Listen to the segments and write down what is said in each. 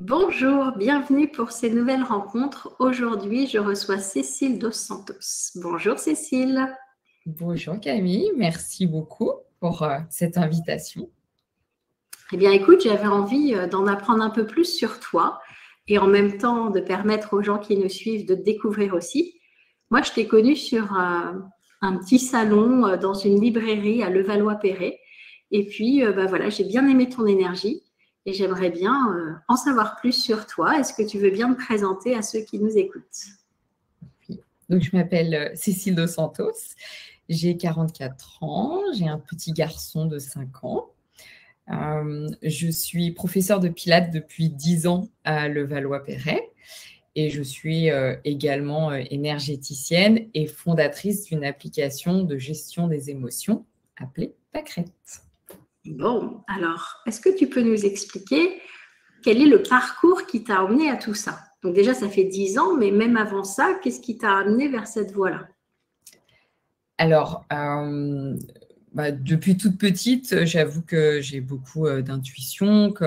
Bonjour, bienvenue pour ces nouvelles rencontres. Aujourd'hui, je reçois Cécile Dos Santos. Bonjour Cécile. Bonjour Camille, merci beaucoup pour cette invitation. Eh bien écoute, j'avais envie d'en apprendre un peu plus sur toi et en même temps de permettre aux gens qui nous suivent de te découvrir aussi. Moi, je t'ai connue sur un petit salon dans une librairie à Levallois-Perret. Et puis, voilà, j'ai bien aimé ton énergie et j'aimerais bien en savoir plus sur toi. Est-ce que tu veux bien te présenter à ceux qui nous écoutent? Oui. Donc, je m'appelle Cécile Dos Santos, j'ai 44 ans, j'ai un petit garçon de 5 ans. Je suis professeure de pilates depuis 10 ans à Levallois-Perret et je suis également énergéticienne et fondatrice d'une application de gestion des émotions appelée Pâquerette. Bon, alors, est-ce que tu peux nous expliquer quel est le parcours qui t'a amené à tout ça? Donc déjà, ça fait 10 ans, mais même avant ça, qu'est-ce qui t'a amené vers cette voie-là? Alors, depuis toute petite, j'avoue que j'ai beaucoup d'intuition, que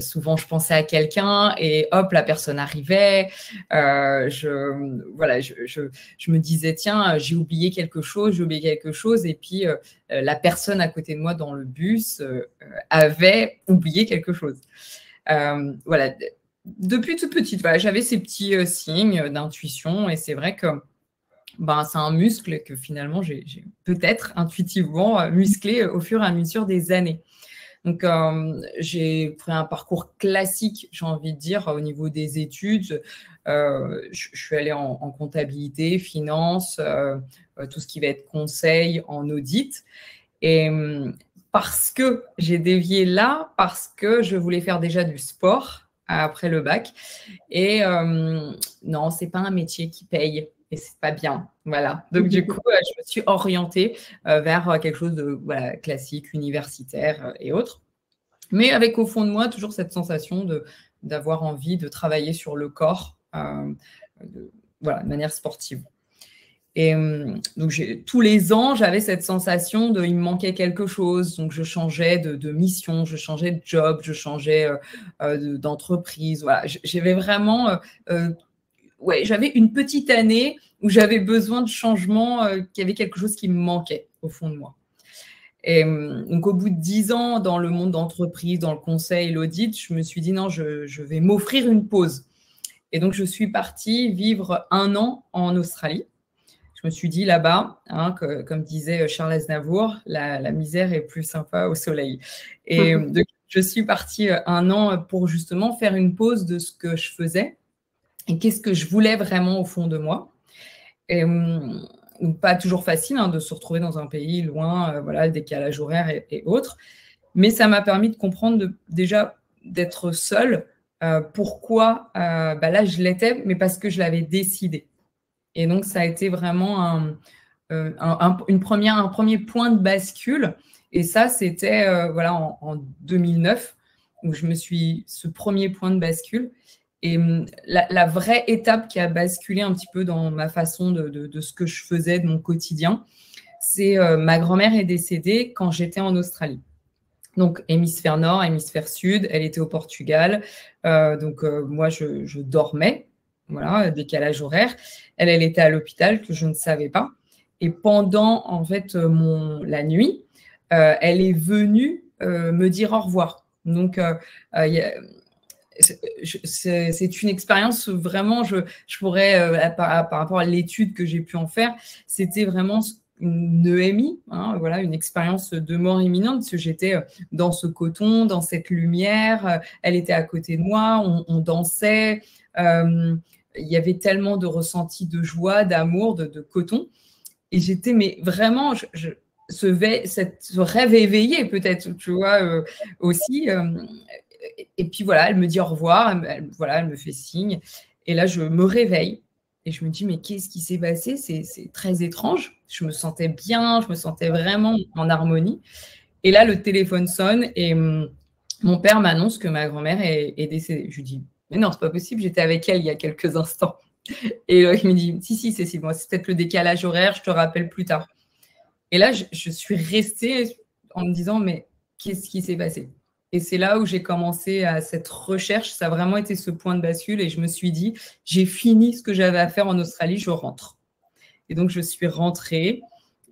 souvent je pensais à quelqu'un et hop, la personne arrivait. Je me disais, tiens, j'ai oublié quelque chose, et puis la personne à côté de moi dans le bus avait oublié quelque chose. Voilà. Depuis toute petite, voilà, j'avais ces petits signes d'intuition et c'est vrai que c'est un muscle que finalement j'ai peut-être intuitivement musclé au fur et à mesure des années. Donc, j'ai pris un parcours classique, j'ai envie de dire, au niveau des études. Je suis allée en comptabilité, finance, tout ce qui va être conseil en audit. Et parce que j'ai dévié là, parce que je voulais faire déjà du sport après le bac. Et non, c'est pas un métier qui paye. Et c'est pas bien, voilà. Donc du coup, je me suis orientée vers quelque chose de classique, universitaire et autres. Mais avec au fond de moi toujours cette sensation d'avoir envie de travailler sur le corps, de manière sportive. Et donc tous les ans, j'avais cette sensation il me manquait quelque chose. Donc je changeais de mission, je changeais de job, je changeais d'entreprise. Voilà, j'avais vraiment j'avais une petite année où j'avais besoin de changement, qu'il y avait quelque chose qui me manquait au fond de moi. Et donc, au bout de 10 ans dans le monde d'entreprise, dans le conseil, l'audit, je me suis dit non, je vais m'offrir une pause. Et donc, je suis partie vivre 1 an en Australie. Je me suis dit là-bas, comme disait Charles Aznavour, la misère est plus sympa au soleil. Et donc, je suis partie 1 an pour justement faire une pause de ce que je faisais et qu'est-ce que je voulais vraiment au fond de moi. Et pas toujours facile de se retrouver dans un pays loin, le décalage horaire et autres. Mais ça m'a permis de comprendre déjà d'être seule. Pourquoi là, je l'étais, mais parce que je l'avais décidé. Et donc, ça a été vraiment un premier point de bascule. Et ça, c'était en 2009, où je me suis ce premier point de bascule. Et la vraie étape qui a basculé un petit peu dans ma façon de ce que je faisais, de mon quotidien, c'est ma grand-mère est décédée quand j'étais en Australie. Donc, hémisphère nord, hémisphère sud, elle était au Portugal. Moi, je dormais, décalage horaire. Elle était à l'hôpital, que je ne savais pas. Et pendant, en fait, la nuit, elle est venue me dire au revoir. Donc, c'est une expérience vraiment, je pourrais, par rapport à l'étude que j'ai pu en faire, c'était vraiment une EMI, une expérience de mort imminente, parce que j'étais dans ce coton, dans cette lumière, elle était à côté de moi, on dansait, il y avait tellement de ressentis de joie, d'amour, de coton, et j'étais, mais vraiment, ce rêve éveillé peut-être, tu vois, aussi. Et puis voilà, elle me dit au revoir, elle me fait signe. Et là, je me réveille et je me dis, mais qu'est-ce qui s'est passé? C'est très étrange. Je me sentais bien, je me sentais vraiment en harmonie. Et là, le téléphone sonne et mon père m'annonce que ma grand-mère est décédée. Je lui dis, mais non, c'est pas possible, j'étais avec elle il y a quelques instants. Et il me dit, si, Cécile, moi, c'est peut-être le décalage horaire, je te rappelle plus tard. Et là, je suis restée en me disant, mais qu'est-ce qui s'est passé? Et c'est là où j'ai commencé à cette recherche. Ça a vraiment été ce point de bascule et je me suis dit, j'ai fini ce que j'avais à faire en Australie, je rentre. Et donc, je suis rentrée.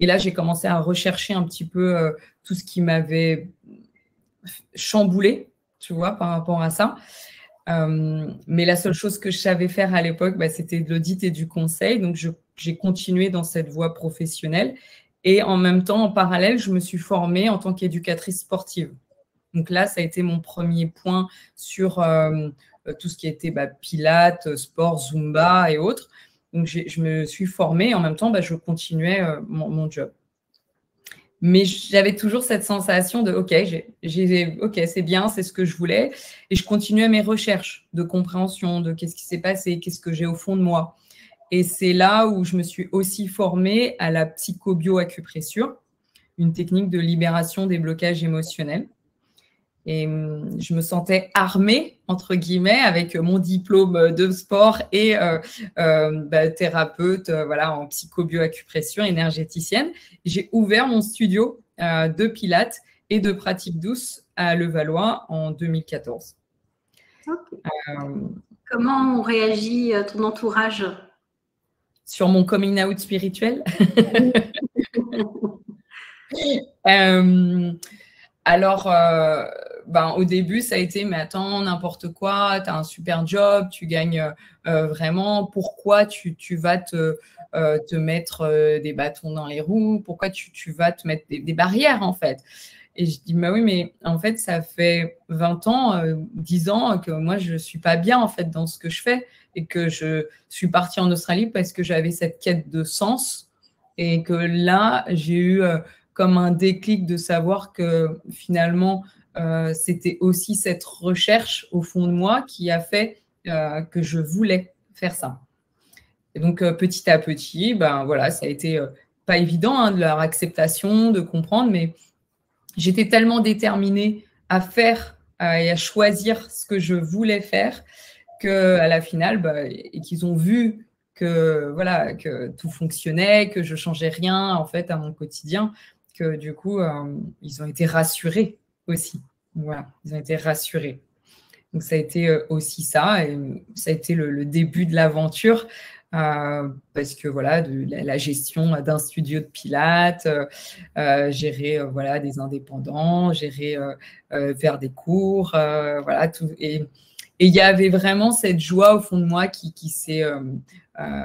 Et là, j'ai commencé à rechercher un petit peu tout ce qui m'avait chamboulé, tu vois, par rapport à ça. Mais la seule chose que je savais faire à l'époque, c'était de l'audit et du conseil. Donc, j'ai continué dans cette voie professionnelle. Et en même temps, en parallèle, je me suis formée en tant qu'éducatrice sportive. Donc là, ça a été mon premier point sur tout ce qui était pilates, sport, zumba et autres. Donc, je me suis formée. En même temps, je continuais mon job. Mais j'avais toujours cette sensation de OK, OK, c'est bien, c'est ce que je voulais. Et je continuais mes recherches de compréhension de qu'est-ce qui s'est passé, qu'est-ce que j'ai au fond de moi. Et c'est là où je me suis aussi formée à la psychobioacupressure, une technique de libération des blocages émotionnels. Et je me sentais armée, entre guillemets, avec mon diplôme de sport et thérapeute en psychobioacupressure, énergéticienne. J'ai ouvert mon studio de pilates et de pratique douce à Levallois en 2014. Okay. Comment on réagit ton entourage sur mon coming out spirituel? Alors, au début, ça a été, mais attends, n'importe quoi, tu as un super job, tu gagnes vraiment, pourquoi tu vas te mettre des bâtons dans les roues, pourquoi tu vas te mettre des barrières, en fait? Et je dis, oui, mais en fait, ça fait 20 ans, 10 ans que moi, je ne suis pas bien, en fait, dans ce que je fais et que je suis partie en Australie parce que j'avais cette quête de sens et que là, j'ai eu comme un déclic de savoir que finalement, c'était aussi cette recherche au fond de moi qui a fait que je voulais faire ça. Et donc, petit à petit, ça a été pas évident de leur acceptation, de comprendre, mais j'étais tellement déterminée à faire et à choisir ce que je voulais faire qu'à la finale, et qu'ils ont vu que tout fonctionnait, que je changeais rien en fait à mon quotidien, que du coup, ils ont été rassurés aussi. Voilà, ils ont été rassurés. Donc, ça a été aussi ça, et ça a été le début de l'aventure, parce que de la gestion d'un studio de pilates, gérer des indépendants, gérer faire des cours, tout. Et il y avait vraiment cette joie au fond de moi qui s'est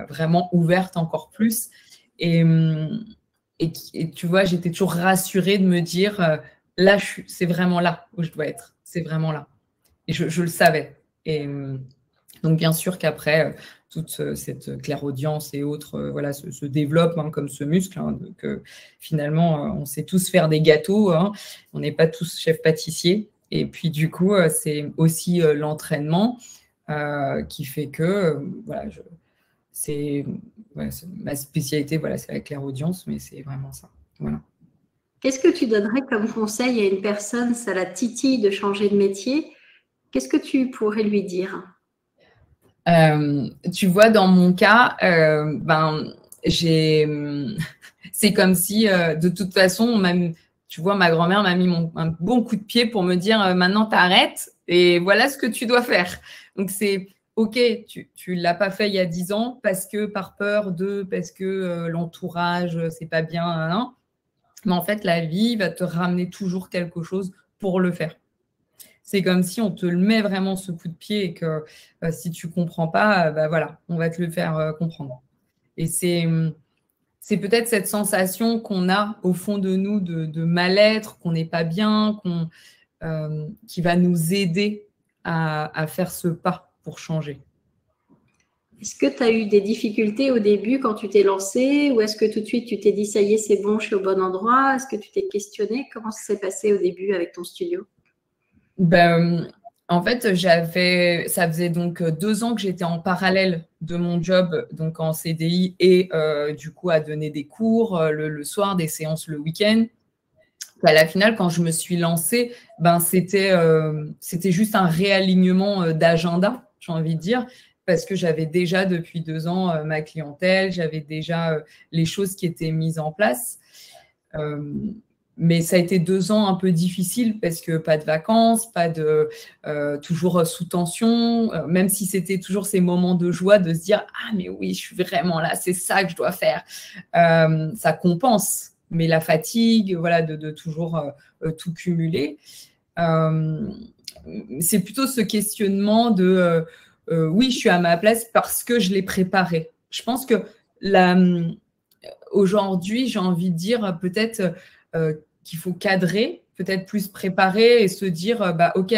vraiment ouverte encore plus. Et tu vois, j'étais toujours rassurée de me dire, là, c'est vraiment là où je dois être. C'est vraiment là. Et je le savais. Et donc, bien sûr qu'après, toute cette clairaudience et autres se développe comme ce muscle. Donc, finalement, on sait tous faire des gâteaux. On n'est pas tous chefs pâtissiers. Et puis, du coup, c'est aussi l'entraînement qui fait que, c'est ma spécialité, c'est la clairaudience, mais c'est vraiment ça. Voilà. Qu'est-ce que tu donnerais comme conseil à une personne, ça la titille de changer de métier? Qu'est-ce que tu pourrais lui dire? Tu vois, dans mon cas, c'est comme si, de toute façon, tu vois, ma grand-mère m'a mis un bon coup de pied pour me dire maintenant, t'arrêtes et voilà ce que tu dois faire. Donc, c'est OK, tu ne l'as pas fait il y a 10 ans parce que par peur parce que l'entourage, c'est pas bien. Hein. Mais en fait, la vie va te ramener toujours quelque chose pour le faire. C'est comme si on te le met vraiment ce coup de pied et que si tu ne comprends pas, on va te le faire comprendre. Et c'est peut-être cette sensation qu'on a au fond de nous de mal-être, qu'on n'est pas bien, qui va nous aider à faire ce pas pour changer. Est-ce que tu as eu des difficultés au début quand tu t'es lancée ou est-ce que tout de suite tu t'es dit ça y est, c'est bon, je suis au bon endroit? Est-ce que tu t'es questionné? Comment ça s'est passé au début avec ton studio? En fait, ça faisait donc 2 ans que j'étais en parallèle de mon job, donc en CDI et du coup à donner des cours le soir, des séances le week-end. À la finale, quand je me suis lancée, c'était juste un réalignement d'agenda, j'ai envie de dire, parce que j'avais déjà depuis 2 ans ma clientèle, j'avais déjà les choses qui étaient mises en place. Mais ça a été 2 ans un peu difficiles parce que pas de vacances, pas de toujours sous tension, même si c'était toujours ces moments de joie de se dire « Ah, mais oui, je suis vraiment là, c'est ça que je dois faire ». Ça compense, mais la fatigue, voilà, de toujours tout cumuler. C'est plutôt ce questionnement de oui, je suis à ma place parce que je l'ai préparé. Je pense que aujourd'hui, j'ai envie de dire peut-être qu'il faut cadrer, peut-être plus préparer et se dire bah, ok,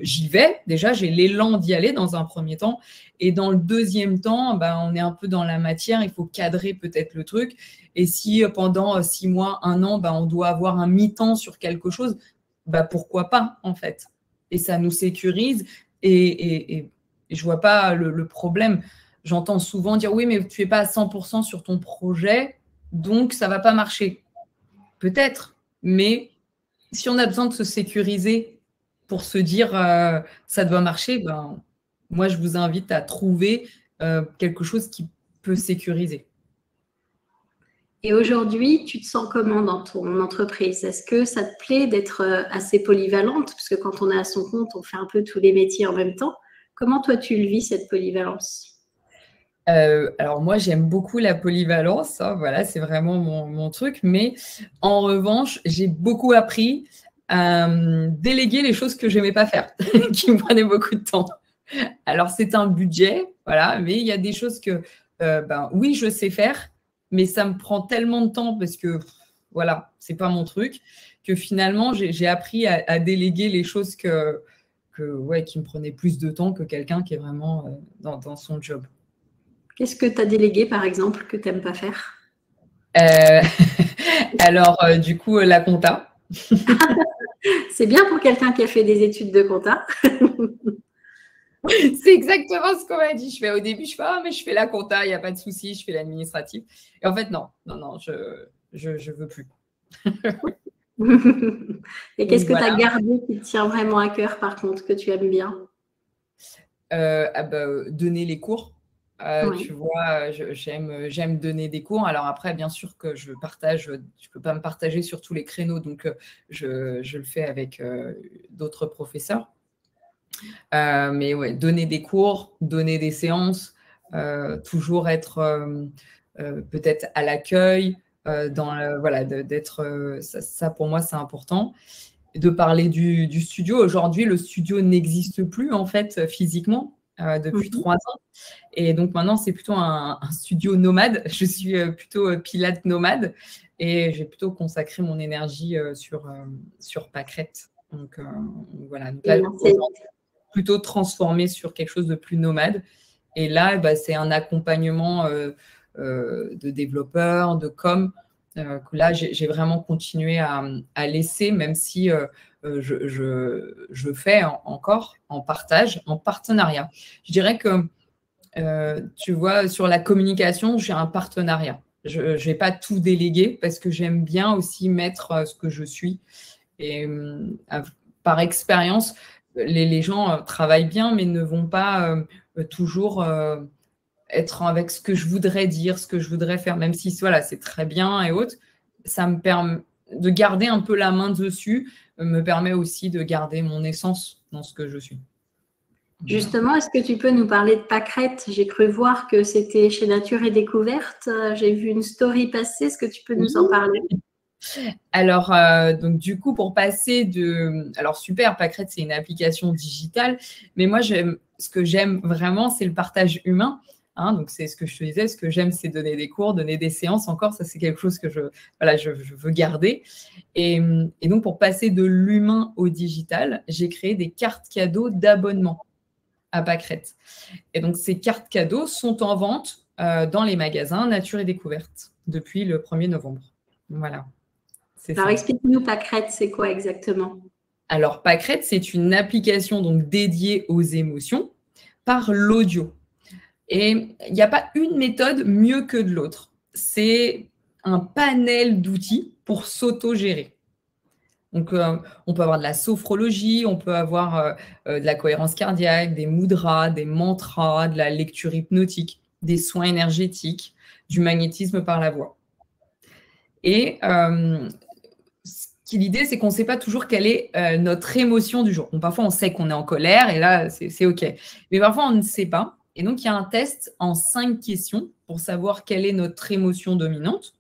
j'y vais. Déjà, j'ai l'élan d'y aller dans un premier temps. Et dans le deuxième temps, bah, on est un peu dans la matière, il faut cadrer peut-être le truc. Et si pendant 6 mois, 1 an, bah, on doit avoir un mi-temps sur quelque chose, bah, pourquoi pas en fait. Et ça nous sécurise et je ne vois pas le problème. J'entends souvent dire oui, mais tu n'es pas à 100% sur ton projet, donc ça ne va pas marcher. Peut-être, mais si on a besoin de se sécuriser pour se dire ça doit marcher, ben, moi, je vous invite à trouver quelque chose qui peut sécuriser. Et aujourd'hui, tu te sens comment dans ton entreprise? Est-ce que ça te plaît d'être assez polyvalente? Parce que quand on est à son compte, on fait un peu tous les métiers en même temps. Comment toi, tu le vis, cette polyvalence? Alors moi, j'aime beaucoup la polyvalence, hein, voilà, c'est vraiment mon truc. Mais en revanche, j'ai beaucoup appris à déléguer les choses que je n'aimais pas faire, qui me prenaient beaucoup de temps. Alors, c'est un budget, voilà, mais il y a des choses que, ben, oui, je sais faire, mais ça me prend tellement de temps parce que, voilà, c'est pas mon truc, que finalement, j'ai appris à déléguer les choses ouais, qui me prenaient plus de temps que quelqu'un qui est vraiment dans son job. Qu'est-ce que tu as délégué, par exemple, que tu n'aimes pas faire? Alors, du coup, la compta. C'est bien pour quelqu'un qui a fait des études de compta. C'est exactement ce qu'on m'a dit. Au début, je fais ah, mais je fais la compta, il n'y a pas de souci, je fais l'administratif. Et en fait, non, je veux plus. Et qu'est-ce que tu as gardé qui te tient vraiment à cœur, par contre, que tu aimes bien? Donner les cours. Oui. Tu vois, j'aime donner des cours. Alors après, bien sûr que je peux pas me partager sur tous les créneaux, donc je le fais avec d'autres professeurs. Mais ouais, donner des cours, donner des séances, toujours être peut-être à l'accueil, voilà, d'être ça pour moi c'est important. De parler du studio. Aujourd'hui, le studio n'existe plus en fait physiquement depuis 3 ans. Et donc maintenant, c'est plutôt un studio nomade. Je suis plutôt Pilates nomade et j'ai plutôt consacré mon énergie sur Pâquerette. Donc voilà. Donc là, plutôt transformé sur quelque chose de plus nomade. Et là, bah, c'est un accompagnement de développeurs, de com. Que là, j'ai vraiment continué à laisser, même si je fais encore en partage, en partenariat. Je dirais que, tu vois, sur la communication, j'ai un partenariat. Je ne vais pas tout déléguer parce que j'aime bien aussi mettre ce que je suis. Et par expérience, les gens travaillent bien, mais ne vont pas toujours être avec ce que je voudrais dire, ce que je voudrais faire, même si voilà, c'est très bien et autres. Ça me permet de garder un peu la main dessus, me permet aussi de garder mon essence dans ce que je suis. Justement, est-ce que tu peux nous parler de Pâquerette? J'ai cru voir que c'était chez Nature et Découverte. J'ai vu une story passer. Est-ce que tu peux nous en parler? Alors, donc du coup, pour passer de… Alors, super, Pâquerette, c'est une application digitale, mais moi, ce que j'aime vraiment, c'est le partage humain. Hein, donc, c'est ce que je te disais, ce que j'aime, c'est donner des cours, donner des séances. Encore, ça, c'est quelque chose que je veux garder. Et donc, pour passer de l'humain au digital, j'ai créé des cartes cadeaux d'abonnement à Pâquerette. Et donc, ces cartes cadeaux sont en vente dans les magasins Nature et Découverte depuis le 1er novembre. Voilà. Alors, explique-nous Pâquerette, c'est quoi exactement? Alors, Pâquerette, c'est une application donc dédiée aux émotions par l'audio. Et il n'y a pas une méthode mieux que de l'autre. C'est un panel d'outils pour s'auto-gérer. Donc, on peut avoir de la sophrologie, on peut avoir de la cohérence cardiaque, des mudras, des mantras, de la lecture hypnotique, des soins énergétiques, du magnétisme par la voix. Et l'idée, c'est qu'on ne sait pas toujours quelle est notre émotion du jour. Bon, parfois, on sait qu'on est en colère et là, c'est OK. Mais parfois, on ne sait pas. Et donc, il y a un test en 5 questions pour savoir quelle est notre émotion dominante.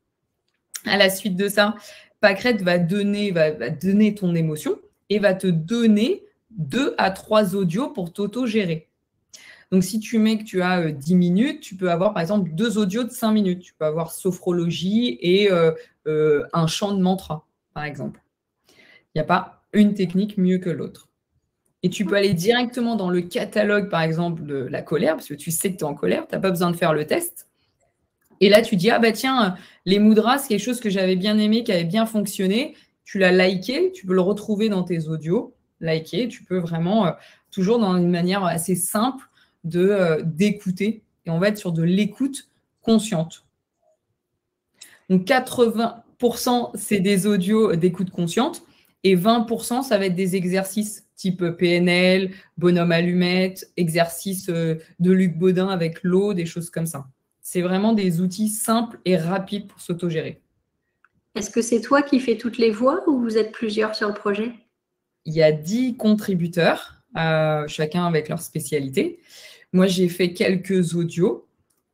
À la suite de ça, Pâquerette va donner ton émotion et va te donner 2 à 3 audios pour t'auto-gérer. Donc, si tu mets que tu as 10 minutes, tu peux avoir, par exemple, 2 audios de 5 minutes. Tu peux avoir sophrologie et un chant de mantra, par exemple. Il n'y a pas une technique mieux que l'autre. Et tu peux aller directement dans le catalogue, par exemple, de la colère, parce que tu sais que tu es en colère, tu n'as pas besoin de faire le test. Et là, tu dis, ah bah tiens, les mudras, c'est quelque chose que j'avais bien aimé, qui avait bien fonctionné. Tu l'as liké, tu peux le retrouver dans tes audios, liké. Tu peux vraiment, toujours dans une manière assez simple, d'écouter. Et on va être sur de l'écoute consciente. Donc, 80%, c'est des audios d'écoute consciente. Et 20%, ça va être des exercices type PNL, bonhomme allumette, exercice de Luc Baudin avec l'eau, des choses comme ça. C'est vraiment des outils simples et rapides pour s'autogérer. Est-ce que c'est toi qui fais toutes les voix ou vous êtes plusieurs sur le projet? Il y a 10 contributeurs, chacun avec leur spécialité. Moi, j'ai fait quelques audios,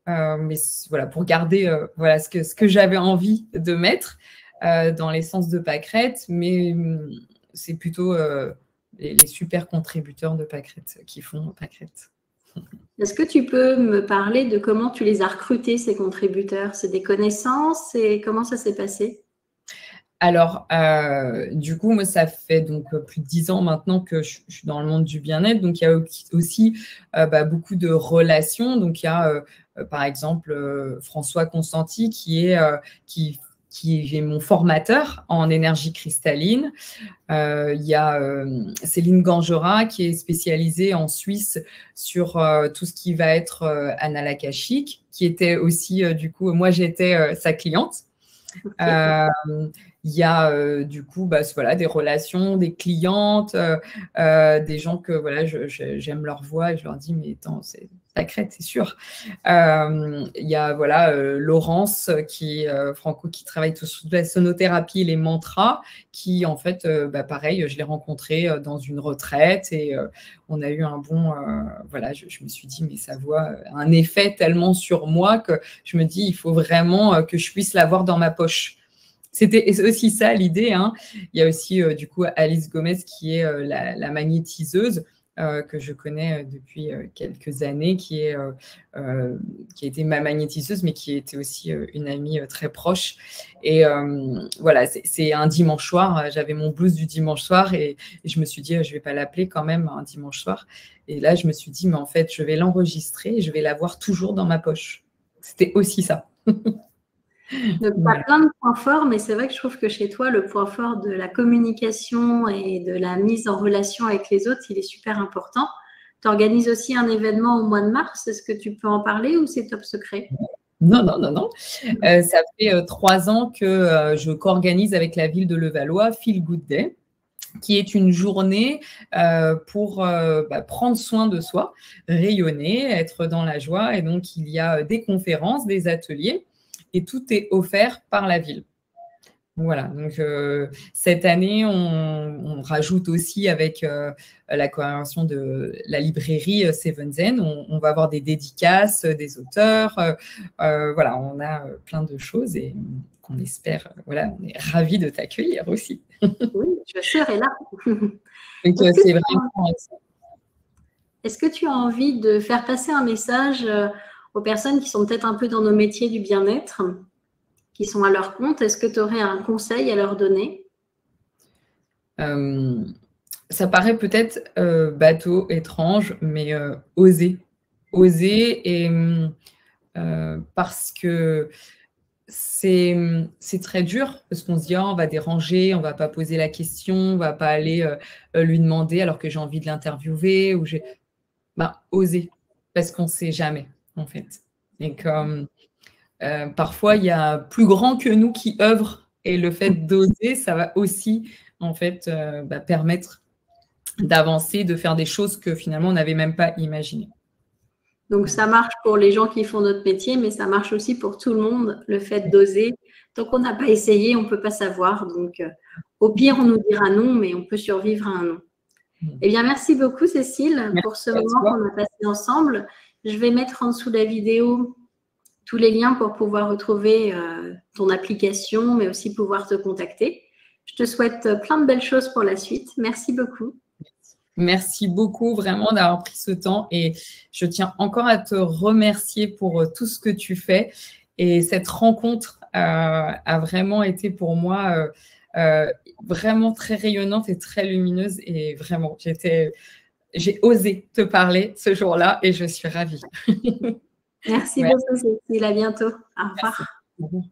mais voilà, pour garder ce que j'avais envie de mettre dans l'essence de Pâquerette, mais c'est plutôt les super contributeurs de Pâquerette qui font Pâquerette. Est-ce que tu peux me parler de comment tu les as recrutés, ces contributeurs? C'est des connaissances et comment ça s'est passé? Alors, du coup, moi, ça fait donc plus de 10 ans maintenant que je suis dans le monde du bien-être. Donc, il y a aussi beaucoup de relations. Donc, il y a, par exemple, François Constanti qui est mon formateur en énergie cristalline. Il y a Céline Gangera qui est spécialisée en Suisse sur tout ce qui va être annales akashiques, qui était aussi, du coup, moi, j'étais sa cliente. Il y a du coup des relations, des clientes, des gens que j'aime leur voix et je leur dis mais attends, c'est Pâquerette, c'est sûr. Il y a Laurence Franco qui travaille tout sur la sonothérapie et les mantras qui en fait pareil, je l'ai rencontré dans une retraite et on a eu un bon je me suis dit mais sa voix a un effet tellement sur moi que je me dis il faut vraiment que je puisse l'avoir dans ma poche. C'était aussi ça l'idée, hein. Il y a aussi du coup Alice Gomez qui est la magnétiseuse que je connais depuis quelques années, qui a été ma magnétiseuse, mais qui était aussi une amie très proche. Et c'est un dimanche soir. J'avais mon blues du dimanche soir et je me suis dit, je ne vais pas l'appeler quand même un dimanche soir. Et là, je me suis dit, mais en fait, je vais l'enregistrer et je vais l'avoir toujours dans ma poche. C'était aussi ça. Donc, tu as plein de points forts, mais c'est vrai que je trouve que chez toi, le point fort de la communication et de la mise en relation avec les autres, il est super important. Tu organises aussi un événement au mois de mars. Est-ce que tu peux en parler ou c'est top secret? Non. Ça fait 3 ans que je co-organise avec la ville de Levallois Feel Good Day, qui est une journée pour prendre soin de soi, rayonner, être dans la joie. Et donc, il y a des conférences, des ateliers. Et tout est offert par la ville. Voilà, donc cette année, on rajoute aussi avec la collaboration de la librairie Seven Zen, on va avoir des dédicaces des auteurs. On a plein de choses et qu'on espère, on est ravis de t'accueillir aussi. Oui, je serai là. Donc, c'est vraiment... Est-ce que tu as envie de faire passer un message aux personnes qui sont peut-être un peu dans nos métiers du bien-être, qui sont à leur compte? Est-ce que tu aurais un conseil à leur donner? Ça paraît peut-être bateau, étrange, mais oser. Oser, et parce que c'est très dur, parce qu'on se dit, on va déranger, on ne va pas poser la question, on ne va pas aller lui demander alors que j'ai envie de l'interviewer. Oser, parce qu'on ne sait jamais. En fait. Et comme parfois, il y a plus grand que nous qui œuvre et le fait d'oser, ça va aussi en fait permettre d'avancer, de faire des choses que finalement on n'avait même pas imaginées. Donc, ça marche pour les gens qui font notre métier, mais ça marche aussi pour tout le monde, le fait d'oser, Tant qu'on n'a pas essayé, on ne peut pas savoir. Donc, au pire, on nous dira non, mais on peut survivre à un non. Eh bien, merci beaucoup, Cécile, pour ce moment qu'on a passé ensemble. Je vais mettre en dessous de la vidéo tous les liens pour pouvoir retrouver ton application, mais aussi pouvoir te contacter. Je te souhaite plein de belles choses pour la suite. Merci beaucoup. Merci beaucoup vraiment d'avoir pris ce temps et je tiens encore à te remercier pour tout ce que tu fais. Et cette rencontre a vraiment été pour moi vraiment très rayonnante et très lumineuse. Et vraiment, j'ai osé te parler ce jour-là et je suis ravie. Merci beaucoup, Cécile. À bientôt. Au revoir. Merci.